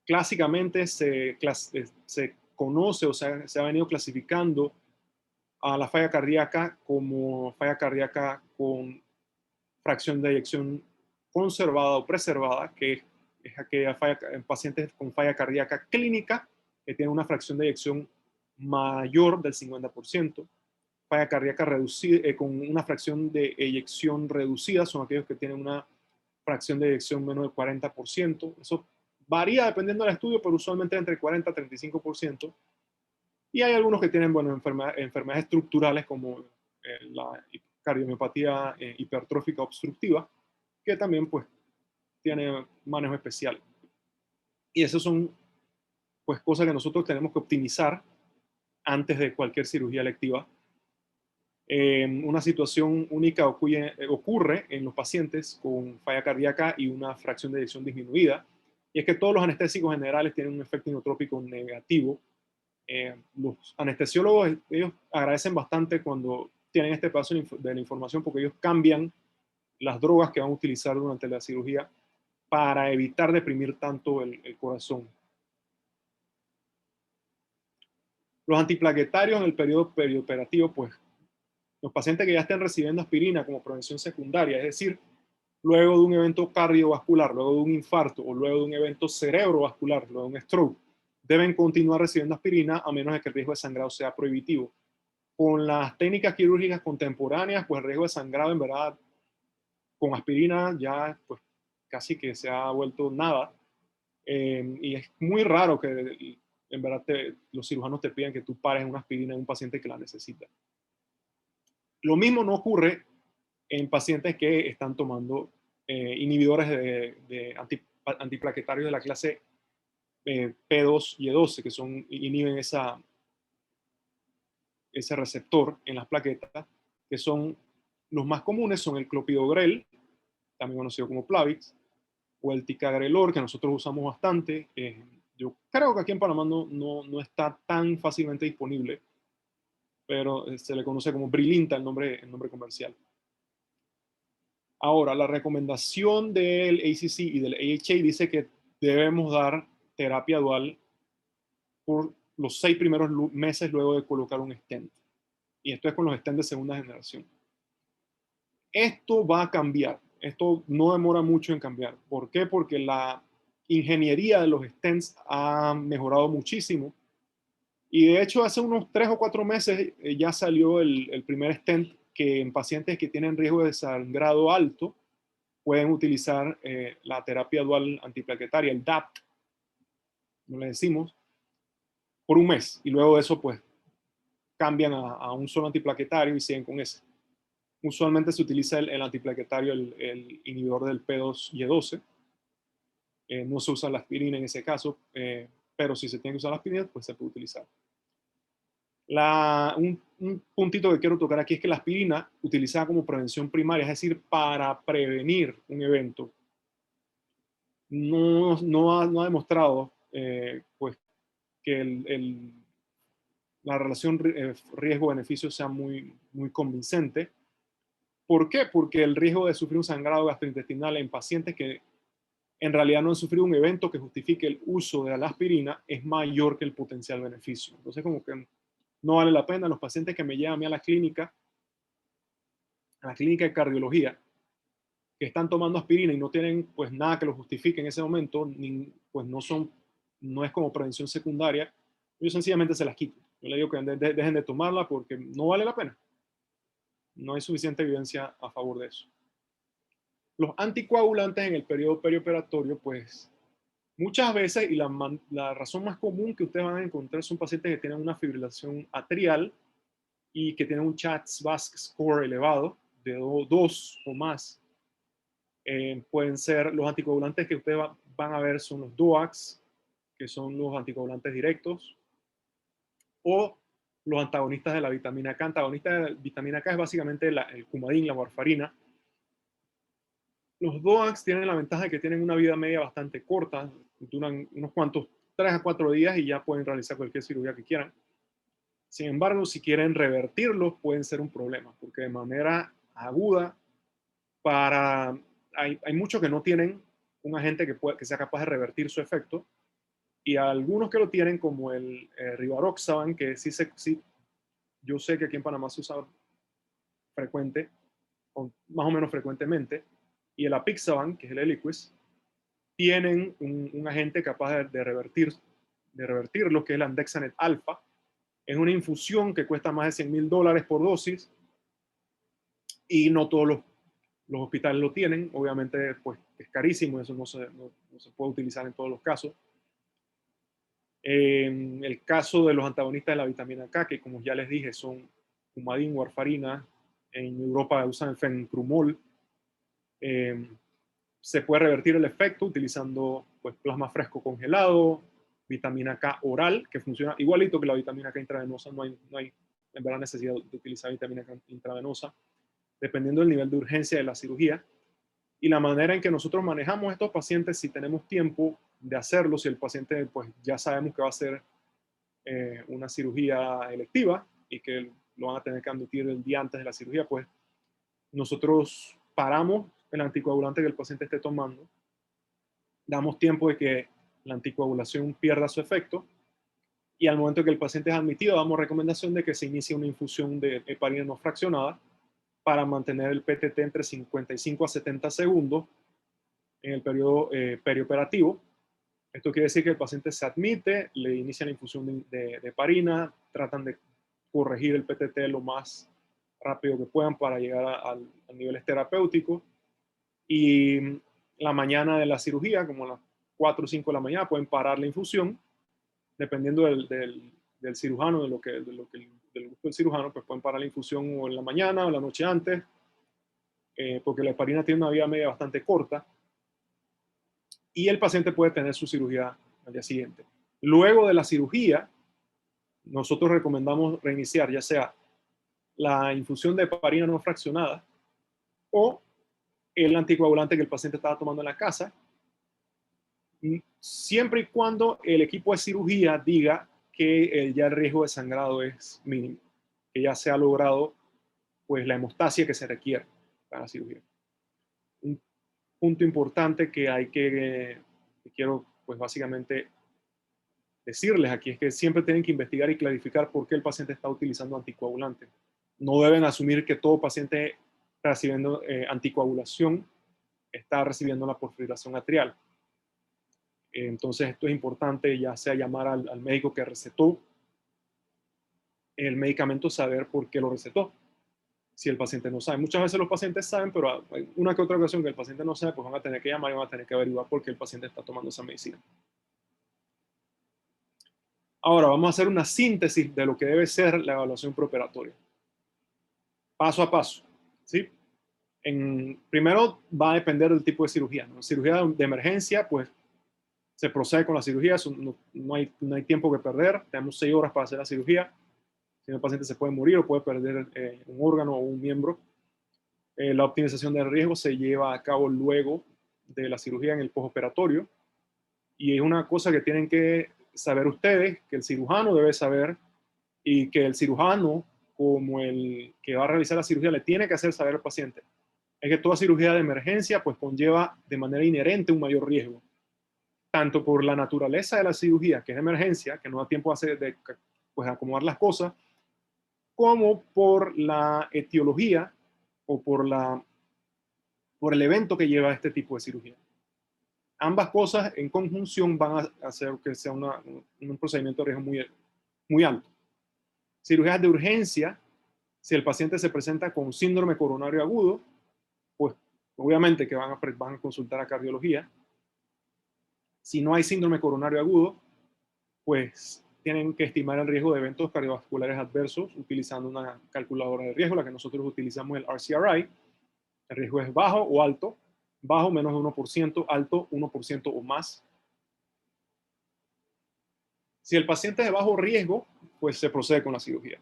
Clásicamente se conoce o se ha venido clasificando a la falla cardíaca como falla cardíaca con fracción de eyección conservada o preservada, que es aquella falla en pacientes con falla cardíaca clínica que tienen una fracción de eyección mayor del 50%. Falla cardíaca reducida, con una fracción de eyección reducida son aquellos que tienen una fracción de eyección menos del 40%. Eso varía dependiendo del estudio, pero usualmente entre 40 y 35%. Y hay algunos que tienen, bueno, enfermedades estructurales como la cardiomiopatía hipertrófica obstructiva, que también pues tiene manejo especial. Y esas son pues cosas que nosotros tenemos que optimizar antes de cualquier cirugía electiva. Una situación única ocurre en los pacientes con falla cardíaca y una fracción de eyección disminuida, y es que todos los anestésicos generales tienen un efecto inotrópico negativo. Los anestesiólogos, ellos agradecen bastante cuando tienen este paso de la información porque ellos cambian las drogas que van a utilizar durante la cirugía para evitar deprimir tanto el corazón. Los antiplaquetarios en el periodo perioperativo, pues los pacientes que ya estén recibiendo aspirina como prevención secundaria, es decir, luego de un evento cardiovascular, luego de un infarto o luego de un evento cerebrovascular, luego de un stroke, deben continuar recibiendo aspirina a menos de que el riesgo de sangrado sea prohibitivo. Con las técnicas quirúrgicas contemporáneas, pues el riesgo de sangrado en verdad con aspirina ya pues casi que se ha vuelto nada. Y es muy raro que en verdad los cirujanos te pidan que tú pares una aspirina en un paciente que la necesita. Lo mismo no ocurre en pacientes que están tomando inhibidores de antiplaquetarios de la clase P2 y E12, que inhiben ese receptor en las plaquetas, que son los más comunes, son el clopidogrel, también conocido como Plavix, o el ticagrelor, que nosotros usamos bastante. Yo creo que aquí en Panamá no está tan fácilmente disponible, pero se le conoce como Brilinta el nombre comercial. Ahora, la recomendación del ACC y del AHA dice que debemos dar terapia dual por los 6 primeros meses luego de colocar un stent. Y esto es con los stents de segunda generación. Esto va a cambiar. Esto no demora mucho en cambiar. ¿Por qué? Porque la ingeniería de los stents ha mejorado muchísimo. Y de hecho, hace unos 3 o 4 meses ya salió el primer stent que en pacientes que tienen riesgo de sangrado alto pueden utilizar la terapia dual antiplaquetaria, el DAPT, no le decimos, por un mes. Y luego de eso, pues, cambian a un solo antiplaquetario y siguen con ese. Usualmente se utiliza el antiplaquetario, el inhibidor del P2 y E12. No se usa la aspirina en ese caso, pero si se tiene que usar la aspirina, pues se puede utilizar. Un puntito que quiero tocar aquí es que la aspirina, utilizada como prevención primaria, es decir, para prevenir un evento, no ha demostrado pues, que la relación riesgo-beneficio sea muy convincente. ¿Por qué? Porque el riesgo de sufrir un sangrado gastrointestinal en pacientes que en realidad no han sufrido un evento que justifique el uso de la aspirina es mayor que el potencial beneficio. Entonces, como que no vale la pena. Los pacientes que me llevan a mí a la clínica de cardiología, que están tomando aspirina y no tienen pues nada que lo justifique en ese momento, pues no es como prevención secundaria, yo sencillamente se las quito. Yo le digo que dejen de tomarla porque no vale la pena. No hay suficiente evidencia a favor de eso. Los anticoagulantes en el periodo perioperatorio, pues muchas veces, y la razón más común que ustedes van a encontrar son pacientes que tienen una fibrilación atrial y que tienen un CHA2DS2-VASc score elevado de dos o más, pueden ser los anticoagulantes que ustedes van a ver son los DOACs, que son los anticoagulantes directos, o los antagonistas de la vitamina K. Antagonista de la vitamina K es básicamente el Coumadin, la warfarina. Los DOACs tienen la ventaja de que tienen una vida media bastante corta, duran unos cuantos 3 a 4 días y ya pueden realizar cualquier cirugía que quieran. Sin embargo, si quieren revertirlos, pueden ser un problema, porque de manera aguda, hay muchos que no tienen un agente que sea capaz de revertir su efecto, y algunos que lo tienen, como el Rivaroxaban, que sí, yo sé que aquí en Panamá se usa frecuente, o más o menos frecuentemente, y el Apixaban, que es el Eliquis, tienen un agente capaz de revertir lo que es el Andexanet alfa. Es una infusión que cuesta más de $100,000 por dosis, y no todos los hospitales lo tienen. Obviamente, pues es carísimo, eso no se puede utilizar en todos los casos. En el caso de los antagonistas de la vitamina K, que como ya les dije, son Coumadin, warfarina, en Europa usan el fencrumol, se puede revertir el efecto utilizando pues, plasma fresco congelado, vitamina K oral, que funciona igualito que la vitamina K intravenosa. No hay en verdad necesidad de utilizar vitamina K intravenosa, dependiendo del nivel de urgencia de la cirugía. Y la manera en que nosotros manejamos estos pacientes, si tenemos tiempo de hacerlo, si el paciente pues ya sabemos que va a ser una cirugía electiva y que lo van a tener que admitir el día antes de la cirugía, pues nosotros paramos el anticoagulante que el paciente esté tomando, damos tiempo de que la anticoagulación pierda su efecto, y al momento que el paciente es admitido, damos recomendación de que se inicie una infusión de heparina no fraccionada para mantener el PTT entre 55 a 70 segundos en el periodo perioperativo. Esto quiere decir que el paciente se admite, le inician la infusión de heparina, tratan de corregir el PTT lo más rápido que puedan para llegar a niveles terapéuticos, y la mañana de la cirugía, como a las 4 o 5 de la mañana, pueden parar la infusión, dependiendo del cirujano, del gusto del cirujano, pues pueden parar la infusión o en la mañana o la noche antes, porque la heparina tiene una vida media bastante corta, y el paciente puede tener su cirugía al día siguiente. Luego de la cirugía, nosotros recomendamos reiniciar ya sea la infusión de heparina no fraccionada o el anticoagulante que el paciente estaba tomando en la casa, siempre y cuando el equipo de cirugía diga que ya el riesgo de sangrado es mínimo, que ya se ha logrado pues la hemostasia que se requiere para la cirugía. Un punto importante que quiero pues básicamente decirles aquí es que siempre tienen que investigar y clarificar por qué el paciente está utilizando anticoagulante. No deben asumir que todo paciente recibiendo anticoagulación está recibiendo la porfirilación atrial. Entonces esto es importante, ya sea llamar al médico que recetó el medicamento, saber por qué lo recetó. Si el paciente no sabe, muchas veces los pacientes saben, pero hay una que otra ocasión que el paciente no sabe, pues van a tener que llamar y van a tener que averiguar por qué el paciente está tomando esa medicina. Ahora vamos a hacer una síntesis de lo que debe ser la evaluación preoperatoria. Paso a paso, ¿sí? Primero va a depender del tipo de cirugía, ¿no? Cirugía de emergencia, pues se procede con la cirugía, no hay tiempo que perder, tenemos 6 horas para hacer la cirugía. Si el paciente se puede morir o puede perder un órgano o un miembro. La optimización del riesgo se lleva a cabo luego de la cirugía en el postoperatorio, y es una cosa que tienen que saber ustedes, que el cirujano debe saber, y que el cirujano, como el que va a realizar la cirugía, le tiene que hacer saber al paciente. Es que toda cirugía de emergencia pues conlleva de manera inherente un mayor riesgo, tanto por la naturaleza de la cirugía, que es de emergencia, que no da tiempo de pues, acomodar las cosas, como por la etiología o por el evento que lleva a este tipo de cirugía. Ambas cosas en conjunción van a hacer que sea un procedimiento de riesgo muy alto. Cirugías de urgencia, si el paciente se presenta con síndrome coronario agudo, pues obviamente que van a consultar a cardiología. Si no hay síndrome coronario agudo, pues tienen que estimar el riesgo de eventos cardiovasculares adversos utilizando una calculadora de riesgo, la que nosotros utilizamos, el RCRI. El riesgo es bajo o alto, bajo menos de 1%, alto 1% o más. Si el paciente es de bajo riesgo, pues se procede con la cirugía.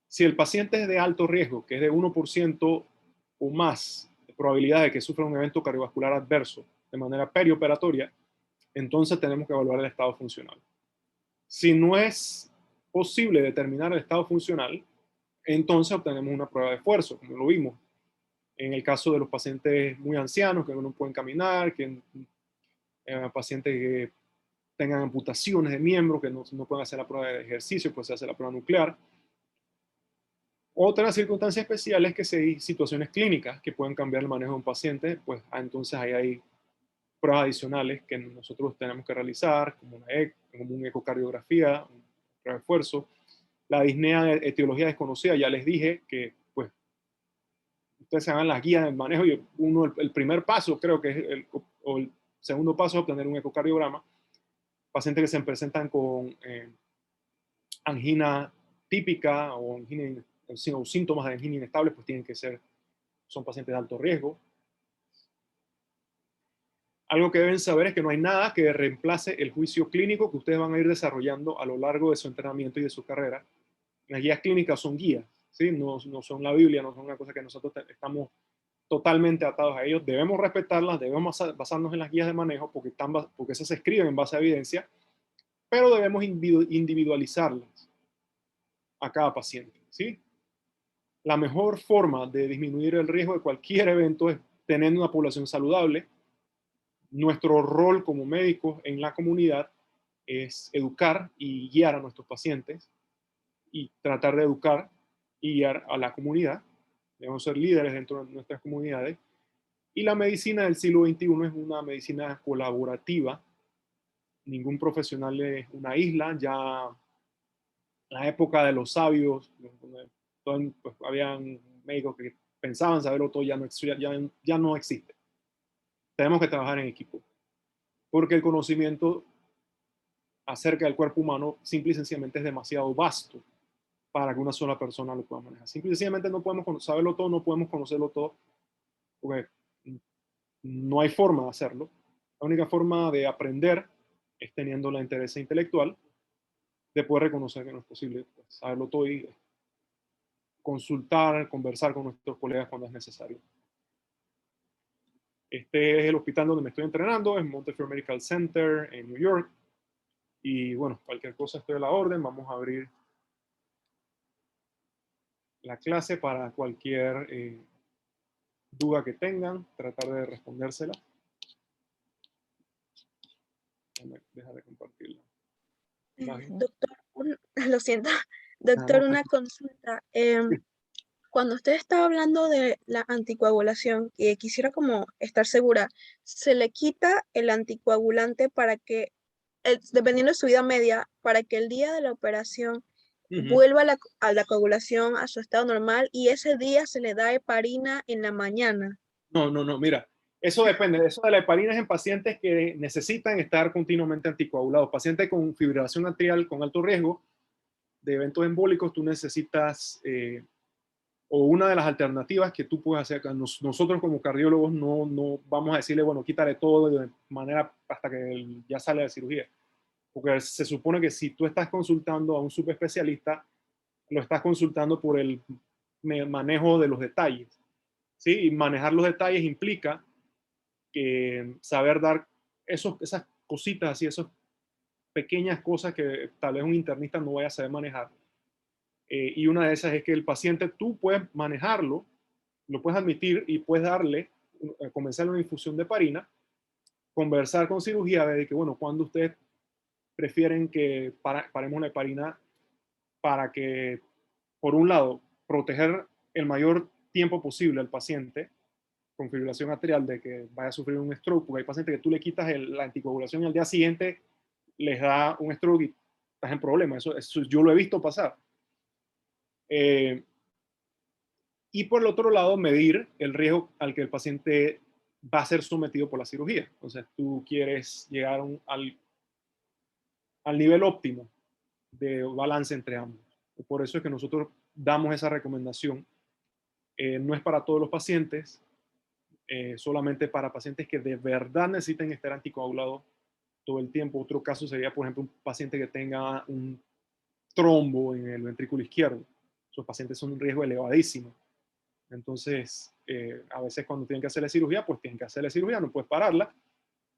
Si el paciente es de alto riesgo, que es de 1% o más de probabilidad de que sufra un evento cardiovascular adverso de manera perioperatoria, entonces tenemos que evaluar el estado funcional. Si no es posible determinar el estado funcional, entonces obtenemos una prueba de esfuerzo, como lo vimos. En el caso de los pacientes muy ancianos que no pueden caminar, pacientes que tengan amputaciones de miembros, que no pueden hacer la prueba de ejercicio, pues se hace la prueba nuclear. Otras circunstancias especiales que si hay situaciones clínicas que pueden cambiar el manejo de un paciente, pues entonces ahí hay pruebas adicionales que nosotros tenemos que realizar, como una ecocardiografía, un prueba de esfuerzo. La disnea de etiología desconocida, ya les dije que pues ustedes se hagan las guías del manejo y el primer paso creo que es el segundo paso es obtener un ecocardiograma. Pacientes que se presentan con angina típica o síntomas de angina inestable, pues son pacientes de alto riesgo. Algo que deben saber es que no hay nada que reemplace el juicio clínico que ustedes van a ir desarrollando a lo largo de su entrenamiento y de su carrera. Las guías clínicas son guías, ¿sí? No son la Biblia, no son una cosa que nosotros estamos totalmente atados a ellos. Debemos respetarlas, debemos basarnos en las guías de manejo porque esas se escriben en base a evidencia, pero debemos individualizarlas a cada paciente, ¿sí? La mejor forma de disminuir el riesgo de cualquier evento es tener una población saludable. Nuestro rol como médicos en la comunidad es educar y guiar a nuestros pacientes y tratar de educar y guiar a la comunidad. Debemos ser líderes dentro de nuestras comunidades. Y la medicina del siglo XXI es una medicina colaborativa. Ningún profesional es una isla. Ya en la época de los sabios, pues, habían médicos que pensaban saberlo todo, ya no existe. Tenemos que trabajar en equipo, porque el conocimiento acerca del cuerpo humano simple y sencillamente es demasiado vasto para que una sola persona lo pueda manejar. Simple y sencillamente no podemos saberlo todo, no podemos conocerlo todo, porque no hay forma de hacerlo. La única forma de aprender es teniendo la interés intelectual de poder reconocer que no es posible pues, saberlo todo y consultar, conversar con nuestros colegas cuando es necesario. Este es el hospital donde me estoy entrenando, es Montefiore Medical Center en New York. Y bueno, cualquier cosa estoy a la orden. Vamos a abrir la clase para cualquier duda que tengan, tratar de respondérsela. Deja de compartirla. Doctor, lo siento, doctor, una consulta. Cuando usted estaba hablando de la anticoagulación, quisiera como estar segura, ¿se le quita el anticoagulante para que, dependiendo de su vida media, para que el día de la operación vuelva a la coagulación a su estado normal y ese día se le da heparina en la mañana? No, mira, eso depende. Eso de la heparina es en pacientes que necesitan estar continuamente anticoagulados. Pacientes con fibrilación atrial con alto riesgo de eventos embólicos, tú necesitas, o una de las alternativas que tú puedes hacer, nosotros como cardiólogos no vamos a decirle, bueno, quítale todo de manera hasta que ya sale de cirugía. Porque se supone que si tú estás consultando a un subespecialista, lo estás consultando por el manejo de los detalles. ¿Sí? Y manejar los detalles implica que saber dar esas cositas así, esas pequeñas cosas que tal vez un internista no vaya a saber manejar. Y una de esas es que el paciente tú puedes manejarlo, lo puedes admitir y puedes darle, comenzar una infusión de heparina, conversar con cirugía de que, bueno, cuando ustedes prefieren que paremos la heparina para que, por un lado, proteger el mayor tiempo posible al paciente con fibrilación atrial de que vaya a sufrir un stroke, porque hay pacientes que tú le quitas la anticoagulación y al día siguiente les da un stroke y estás en problema. Eso yo lo he visto pasar. Y por el otro lado, medir el riesgo al que el paciente va a ser sometido por la cirugía. Entonces, tú quieres llegar al nivel óptimo de balance entre ambos. Por eso es que nosotros damos esa recomendación. No es para todos los pacientes, solamente para pacientes que de verdad necesiten estar anticoagulados todo el tiempo. Otro caso sería, por ejemplo, un paciente que tenga un trombo en el ventrículo izquierdo. Esos pacientes son un riesgo elevadísimo. Entonces, a veces cuando tienen que hacer la cirugía, pues tienen que hacer la cirugía, no puedes pararla.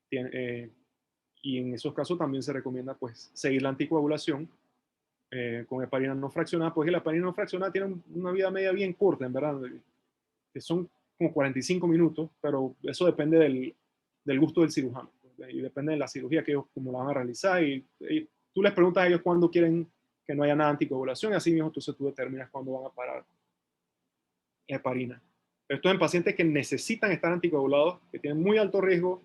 Y en esos casos también se recomienda pues seguir la anticoagulación con heparina no fraccionada, pues la heparina no fraccionada tiene una vida media bien corta, en verdad, que son como 45 minutos, pero eso depende del gusto del cirujano y depende de la cirugía que ellos como la van a realizar y tú les preguntas a ellos cuándo quieren que no haya nada de anticoagulación y así mismo entonces tú determinas cuándo van a parar heparina. Pero esto es en pacientes que necesitan estar anticoagulados, que tienen muy alto riesgo,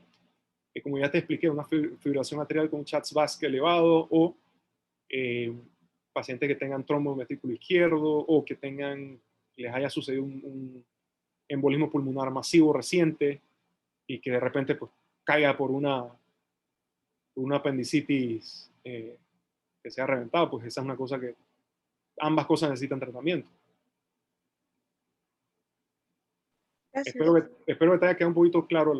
que como ya te expliqué, una fibrilación arterial con un Schatzbask elevado o pacientes que tengan trombo en ventrículo izquierdo o que les haya sucedido un embolismo pulmonar masivo reciente y que de repente pues, caiga por una apendicitis que se ha reventado, pues esa es una cosa que ambas cosas necesitan tratamiento. Gracias. Espero que te haya quedado un poquito claro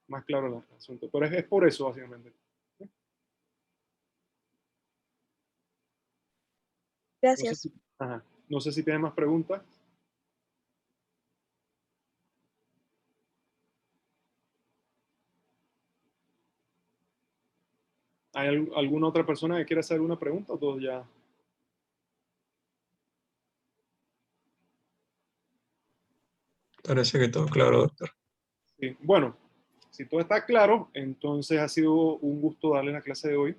más claro el asunto, pero es por eso básicamente. Gracias. No sé si tienes más preguntas. ¿Hay alguna otra persona que quiera hacer alguna pregunta o todos ya? Parece que todo claro, doctor. Sí. Bueno, si todo está claro, entonces ha sido un gusto darle la clase de hoy.